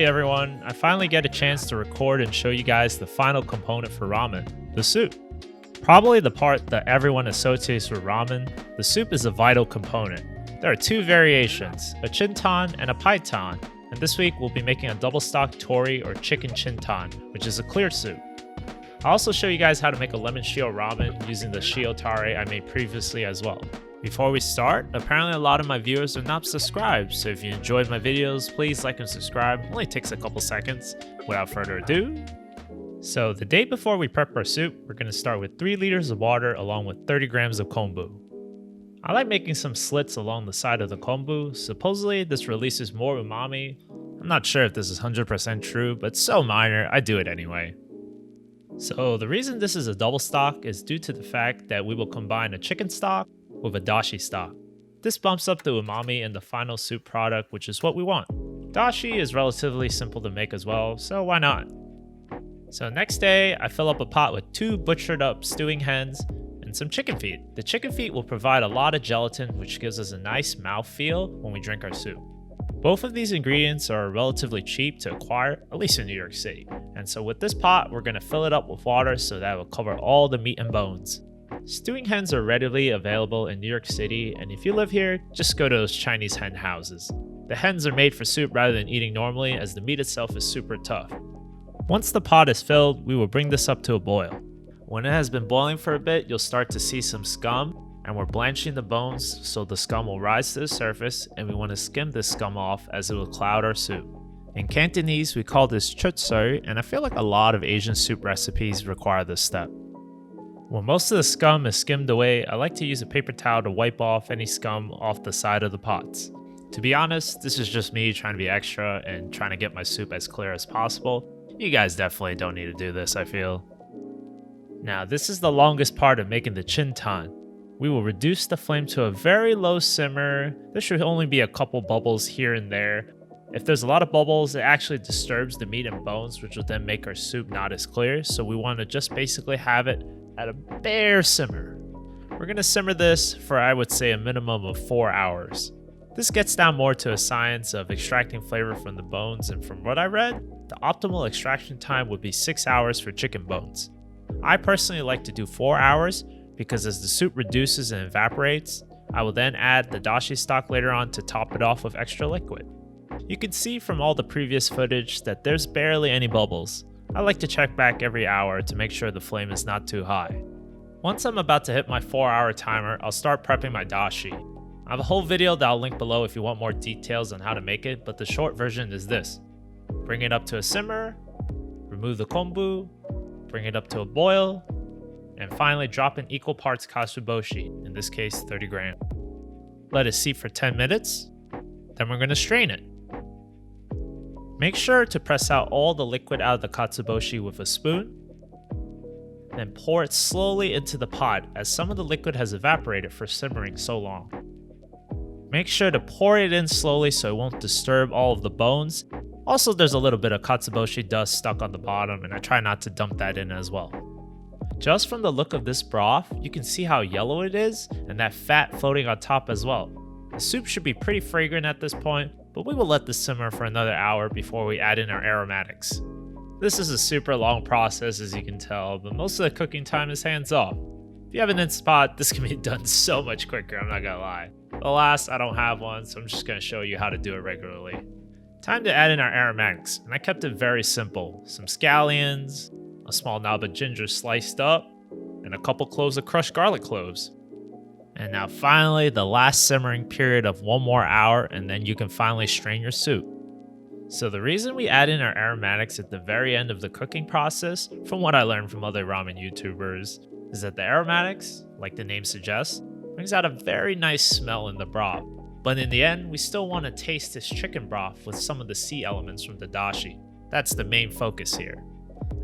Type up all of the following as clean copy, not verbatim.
everyone, I finally get a chance to record and show you guys the final component for ramen, the soup. Probably the part that everyone associates with ramen, the soup is a vital component. There are two variations, a Chintan and a Python, and this week we'll be making a double stock Tori or chicken Chintan, which is a clear soup. I'll also show you guys how to make a lemon Shio Ramen using the Shio Tare I made previously as well. Before we start, apparently a lot of my viewers are not subscribed, so if you enjoyed my videos, please like and subscribe. It only takes a couple seconds. Without further ado, so the day before we prep our soup, we're going to start with 3 liters of water along with 30 grams of kombu. I like making some slits along the side of the kombu. Supposedly this releases more umami. I'm not sure if this is 100% true, but it's so minor, I do it anyway. So the reason this is a double stock is due to the fact that we will combine a chicken stock with a dashi stock. This bumps up the umami in the final soup product, which is what we want. Dashi is relatively simple to make as well, so why not? So next day, I fill up a pot with 2 butchered up stewing hens and some chicken feet. The chicken feet will provide a lot of gelatin, which gives us a nice mouthfeel when we drink our soup. Both of these ingredients are relatively cheap to acquire, at least in New York City. And so with this pot, we're going to fill it up with water so that it will cover all the meat and bones. Stewing hens are readily available in New York City, and if you live here, just go to those Chinese hen houses. The hens are made for soup rather than eating normally, as the meat itself is super tough. Once the pot is filled, we will bring this up to a boil. When it has been boiling for a bit, you'll start to see some scum, and we're blanching the bones so the scum will rise to the surface, and we want to skim this scum off as it will cloud our soup. In Cantonese, we call this chutsu, and I feel like a lot of Asian soup recipes require this step. When most of the scum is skimmed away, I like to use a paper towel to wipe off any scum off the side of the pots. To be honest, this is just me trying to be extra and trying to get my soup as clear as possible. You guys definitely don't need to do this, I feel. Now, this is the longest part of making the Chintan. We will reduce the flame to a very low simmer. There should only be a couple bubbles here and there. If there's a lot of bubbles, it actually disturbs the meat and bones, which will then make our soup not as clear, so we want to just basically have it at a bare simmer. We're going to simmer this for, I would say, a minimum of 4 hours. This gets down more to a science of extracting flavor from the bones, and from what I read, the optimal extraction time would be 6 hours for chicken bones. I personally like to do 4 hours because as the soup reduces and evaporates, I will then add the dashi stock later on to top it off with extra liquid. You can see from all the previous footage that there's barely any bubbles. I like to check back every hour to make sure the flame is not too high. Once I'm about to hit my 4-hour timer, I'll start prepping my dashi. I have a whole video that I'll link below if you want more details on how to make it, but the short version is this. Bring it up to a simmer, remove the kombu, bring it up to a boil, and finally drop in equal parts katsuboshi, in this case 30 grams. Let it seep for 10 minutes, then we're going to strain it. Make sure to press out all the liquid out of the katsuboshi with a spoon, then pour it slowly into the pot as some of the liquid has evaporated for simmering so long. Make sure to pour it in slowly so it won't disturb all of the bones. Also, there's a little bit of katsuboshi dust stuck on the bottom, and I try not to dump that in as well. Just from the look of this broth, you can see how yellow it is and that fat floating on top as well. The soup should be pretty fragrant at this point, but we will let this simmer for another hour before we add in our aromatics. This is a super long process, as you can tell, but most of the cooking time is hands off. If you have an Instant Pot, this can be done so much quicker, I'm not gonna lie. Alas, I don't have one, so I'm just gonna show you how to do it regularly. Time to add in our aromatics, and I kept it very simple. Some scallions, a small knob of ginger sliced up, and a couple cloves of crushed garlic cloves. And now finally, the last simmering period of 1 more hour, and then you can finally strain your soup. So the reason we add in our aromatics at the very end of the cooking process, from what I learned from other ramen YouTubers, is that the aromatics, like the name suggests, brings out a very nice smell in the broth. But in the end, we still want to taste this chicken broth with some of the sea elements from the dashi. That's the main focus here.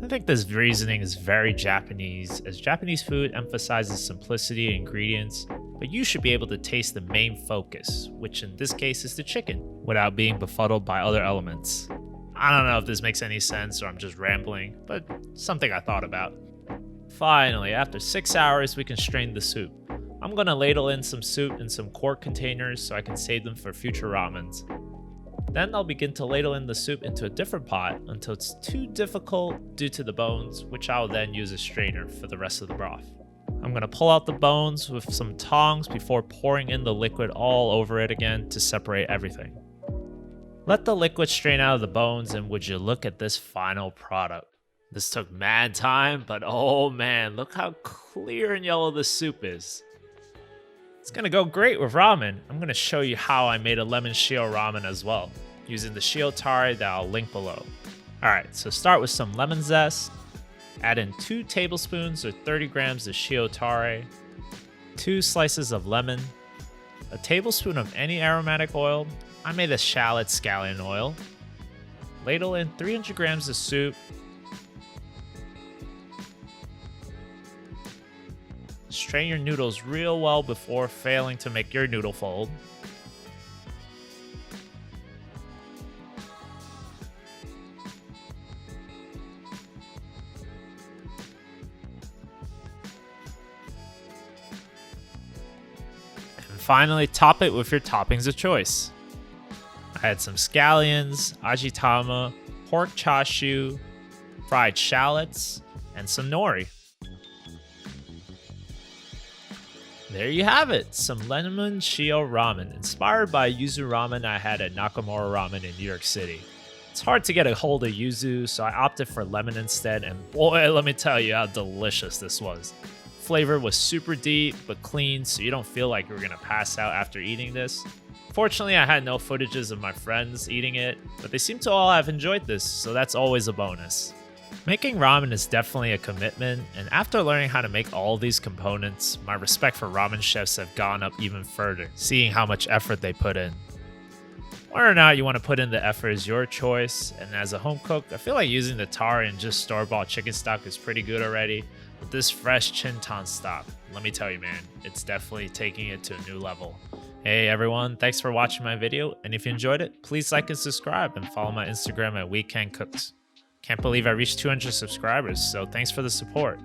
I think this reasoning is very Japanese, as Japanese food emphasizes simplicity in ingredients, but you should be able to taste the main focus, which in this case is the chicken, without being befuddled by other elements. I don't know if this makes any sense or I'm just rambling, but something I thought about. Finally, after 6 hours, we can strain the soup. I'm gonna ladle in some soup in some quart containers so I can save them for future ramens. Then I'll begin to ladle in the soup into a different pot until it's too difficult due to the bones, which I'll then use a strainer for the rest of the broth. I'm going to pull out the bones with some tongs before pouring in the liquid all over it again to separate everything. Let the liquid strain out of the bones, and would you look at this final product. This took mad time, but oh man, look how clear and yellow the soup is. It's gonna go great with ramen. I'm gonna show you how I made a lemon shio ramen as well, using the Shio Tare that I'll link below. Alright, so start with some lemon zest. Add in 2 tablespoons or 30 grams of Shio Tare, 2 slices of lemon, a tablespoon of any aromatic oil. I made a shallot scallion oil. Ladle in 300 grams of soup. Strain your noodles real well before failing to make your noodle fold. And finally, top it with your toppings of choice. I had some scallions, ajitama, pork chashu, fried shallots, and some nori. There you have it, some lemon shio ramen, inspired by yuzu ramen I had at Nakamura Ramen in New York City. It's hard to get a hold of yuzu, so I opted for lemon instead, and boy, let me tell you how delicious this was. Flavor was super deep, but clean, so you don't feel like you're gonna pass out after eating this. Fortunately, I had no footages of my friends eating it, but they seem to all have enjoyed this, so that's always a bonus. Making ramen is definitely a commitment, and after learning how to make all these components, my respect for ramen chefs have gone up even further, seeing how much effort they put in. Whether or not you want to put in the effort is your choice, and as a home cook, I feel like using the tare and just store-bought chicken stock is pretty good already, but this fresh Chintan stock, let me tell you man, it's definitely taking it to a new level. Hey everyone, thanks for watching my video, and if you enjoyed it, please like and subscribe and follow my Instagram at Weekend Cooks. Can't believe I reached 200 subscribers, so thanks for the support.